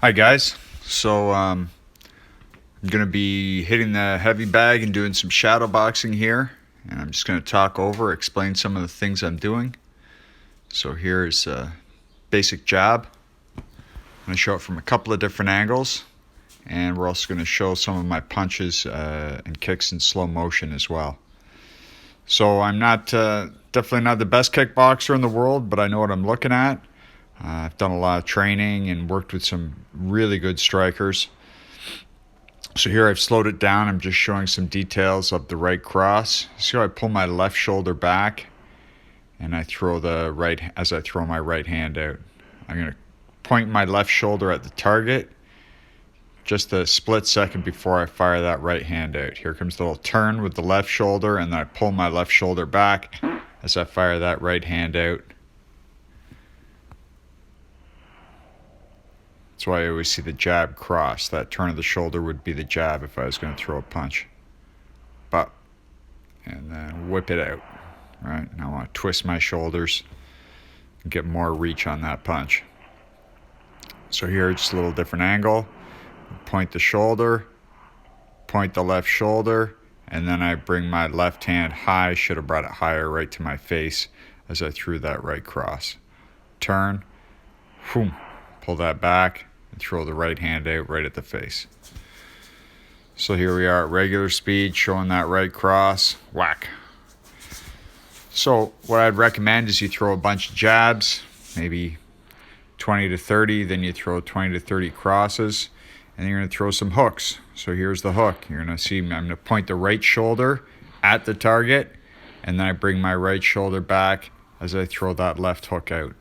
Hi guys, so I'm going to be hitting the heavy bag and doing some shadow boxing here, and I'm just going to talk over, explain some of the things I'm doing. So here's a basic jab. I'm going to show it from a couple of different angles, and we're also going to show some of my punches and kicks in slow motion as well. So I'm not definitely not the best kickboxer in the world, but I know what I'm looking at. I've done a lot of training and worked with some really good strikers. So here I've slowed it down. I'm just showing some details of the right cross. See how I pull my left shoulder back and I throw as I throw my right hand out. I'm going to point my left shoulder at the target just a split second before I fire that right hand out. Here comes the little turn with the left shoulder, and then I pull my left shoulder back as I fire that right hand out. That's why I always see the jab cross. That turn of the shoulder would be the jab if I was going to throw a punch. But, and then whip it out. Right? Now I want to twist my shoulders and get more reach on that punch. So here, just a little different angle. Point the shoulder, point the left shoulder, and then I bring my left hand high. Should have brought it higher, right to my face as I threw that right cross. Turn, boom, pull that back, and throw the right hand out right at the face. So here we are at regular speed, showing that right cross, whack. So what I'd recommend is you throw a bunch of jabs, maybe 20 to 30, then you throw 20 to 30 crosses, and you're going to throw some hooks. So here's the hook. You're going to see I'm going to point the right shoulder at the target, and then I bring my right shoulder back as I throw that left hook out.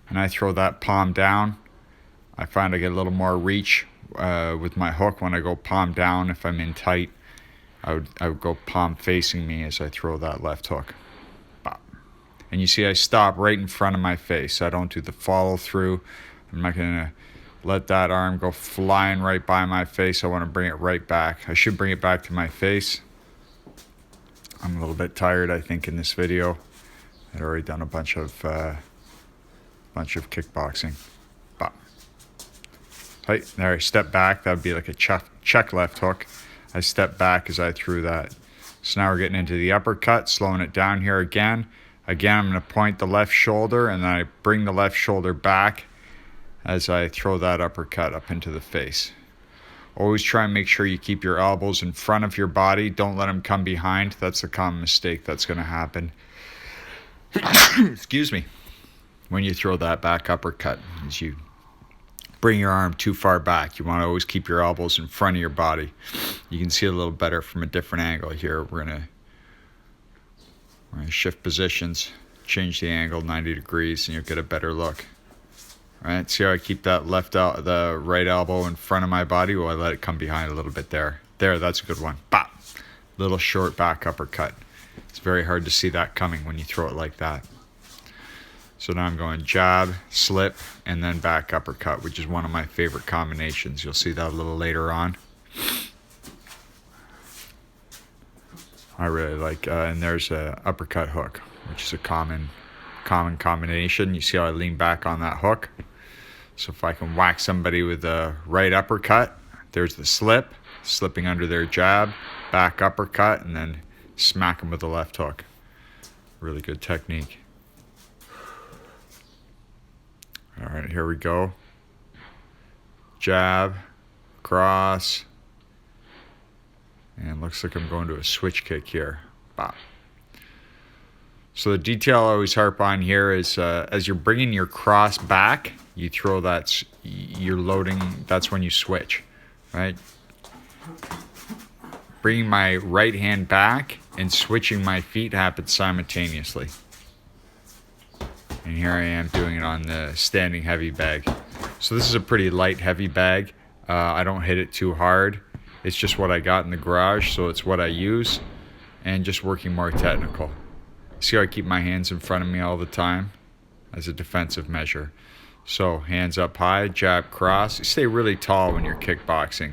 And I throw that palm down. I find I get a little more reach with my hook when I go palm down. If I'm in tight, I would go palm facing me as I throw that left hook. Bop. And you see I stop right in front of my face. I don't do the follow through. I'm not going to let that arm go flying right by my face. I want to bring it right back. I should bring it back to my face. I'm a little bit tired, I think, in this video. I'd already done a bunch of kickboxing. Bop. Right, there I step back. That would be like a check left hook. I step back as I threw that. So now we're getting into the uppercut, slowing it down here again. Again, I'm going to point the left shoulder, and then I bring the left shoulder back as I throw that uppercut up into the face. Always try and make sure you keep your elbows in front of your body. Don't let them come behind. That's a common mistake that's going to happen. Excuse me. When you throw that back uppercut, as you bring your arm too far back, you want to always keep your elbows in front of your body. You can see a little better from a different angle here. We're going to shift positions, change the angle 90 degrees, and you'll get a better look. All right, see how I keep that the right elbow in front of my body? Well, I let it come behind a little bit there. There, that's a good one. Bop! Little short back uppercut. It's very hard to see that coming when you throw it like that. So now I'm going jab, slip, and then back uppercut, which is one of my favorite combinations. You'll see that a little later on. I really like, and there's a uppercut hook, which is a common combination. You see how I lean back on that hook? So if I can whack somebody with a right uppercut, there's the slip, slipping under their jab, back uppercut, and then smack them with the left hook. Really good technique. All right, here we go. Jab, cross, and looks like I'm going to a switch kick here. Bop. So the detail I always harp on here is as you're bringing your cross back, you throw that, you're loading, that's when you switch, right? Bringing my right hand back and switching my feet happens simultaneously. And here I am doing it on the standing heavy bag. So this is a pretty light heavy bag. I don't hit it too hard. It's just what I got in the garage, so it's what I use, and just working more technical. See how I keep my hands in front of me all the time as a defensive measure. So hands up high, jab, cross. You stay really tall when you're kickboxing,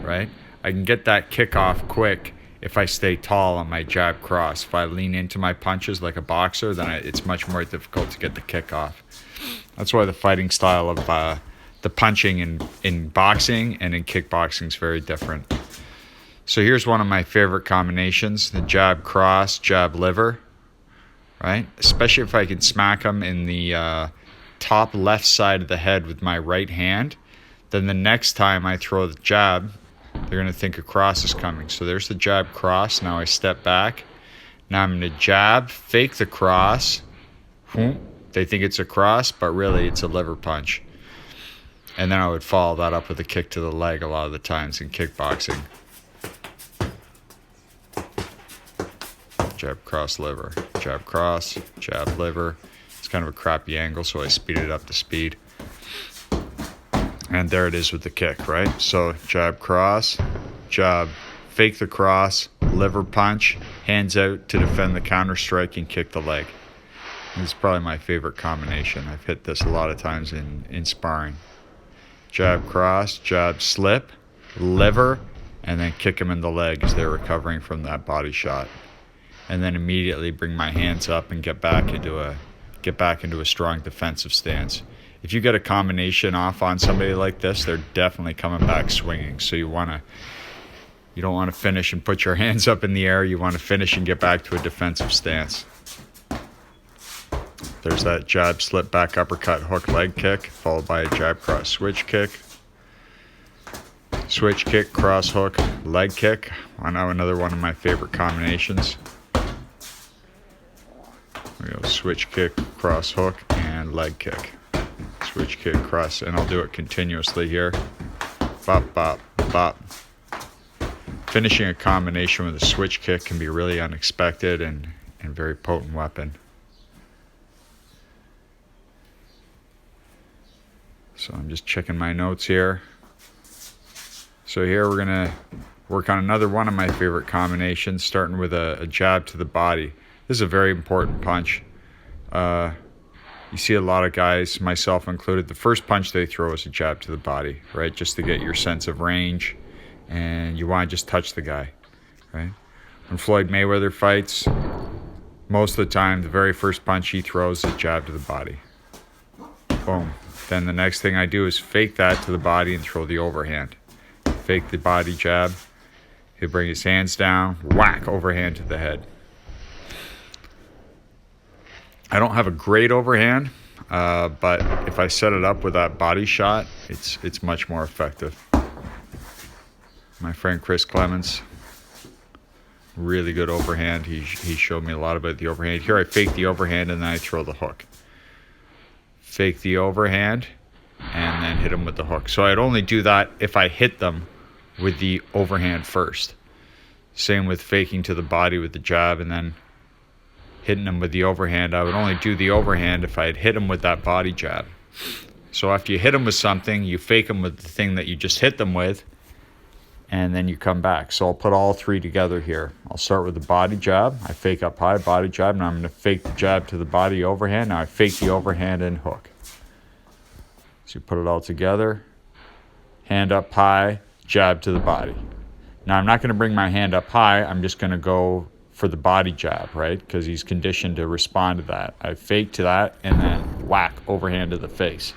right? I can get that kick off quick if I stay tall on my jab cross. If I lean into my punches like a boxer, then it's much more difficult to get the kick off. That's why the fighting style of the punching in boxing and in kickboxing is very different. So here's one of my favorite combinations, the jab cross, jab liver, right? Especially if I can smack them in the top left side of the head with my right hand, then the next time I throw the jab, they're going to think a cross is coming. So there's the jab cross. Now I step back. Now I'm going to jab, fake the cross. They think it's a cross, but really it's a liver punch. And then I would follow that up with a kick to the leg a lot of the times in kickboxing. Jab, cross, liver. Jab, cross, jab, liver. It's kind of a crappy angle, so I speed it up to speed. And there it is with the kick, right? So jab, cross, jab, fake the cross, liver punch, hands out to defend the counter strike and kick the leg. This is probably my favorite combination. I've hit this a lot of times in sparring. Jab, cross, jab, slip, liver, and then kick him in the leg as they're recovering from that body shot. And then immediately bring my hands up and get back into a strong defensive stance. If you get a combination off on somebody like this, they're definitely coming back swinging. So you don't want to finish and put your hands up in the air. You want to finish and get back to a defensive stance. There's that jab, slip, back, uppercut, hook, leg kick, followed by a jab, cross, switch kick. Switch kick, cross hook, leg kick. I know another one of my favorite combinations. We go switch kick, cross hook, and leg kick. Switch kick, cross, and I'll do it continuously here. Bop, bop, bop. Finishing a combination with a switch kick can be really unexpected and very potent weapon. So I'm just checking my notes here. So here we're going to work on another one of my favorite combinations, starting with a jab to the body. This is a very important punch. You see a lot of guys, myself included, the first punch they throw is a jab to the body, right? Just to get your sense of range, and you want to just touch the guy, right? When Floyd Mayweather fights, most of the time, the very first punch he throws is a jab to the body. Boom. Then the next thing I do is fake that to the body and throw the overhand. Fake the body jab. He'll bring his hands down, whack, overhand to the head. I don't have a great overhand, but if I set it up with that body shot, it's much more effective. My friend Chris Clements, really good overhand. He showed me a lot about the overhand. Here I fake the overhand and then I throw the hook. Fake the overhand and then hit him with the hook. So I'd only do that if I hit them with the overhand first. Same with faking to the body with the jab and then hitting them with the overhand. I would only do the overhand if I had hit them with that body jab. So after you hit them with something, you fake them with the thing that you just hit them with, and then you come back. So I'll put all three together here. I'll start with the body jab. I fake up high, body jab. Now I'm going to fake the jab to the body overhand. Now I fake the overhand and hook. So you put it all together. Hand up high, jab to the body. Now I'm not going to bring my hand up high. I'm just going to go for the body jab, right? Because he's conditioned to respond to that. I fake to that and then whack, overhand to the face.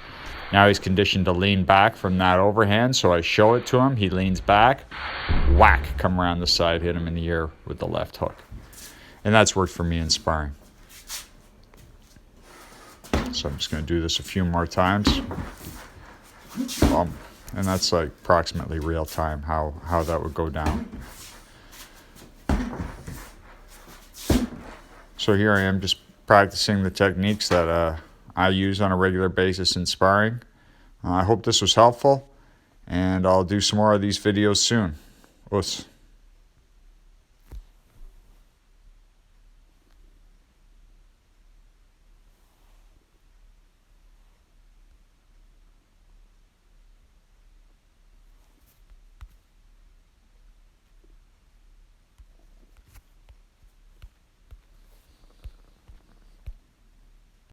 Now he's conditioned to lean back from that overhand, so I show it to him. He leans back, whack, come around the side, hit him in the ear with the left hook. And that's worked for me in sparring. So I'm just going to do this a few more times. And that's like approximately real time how that would go down. So here I am just practicing the techniques that I use on a regular basis in sparring. I hope this was helpful, and I'll do some more of these videos soon. Us.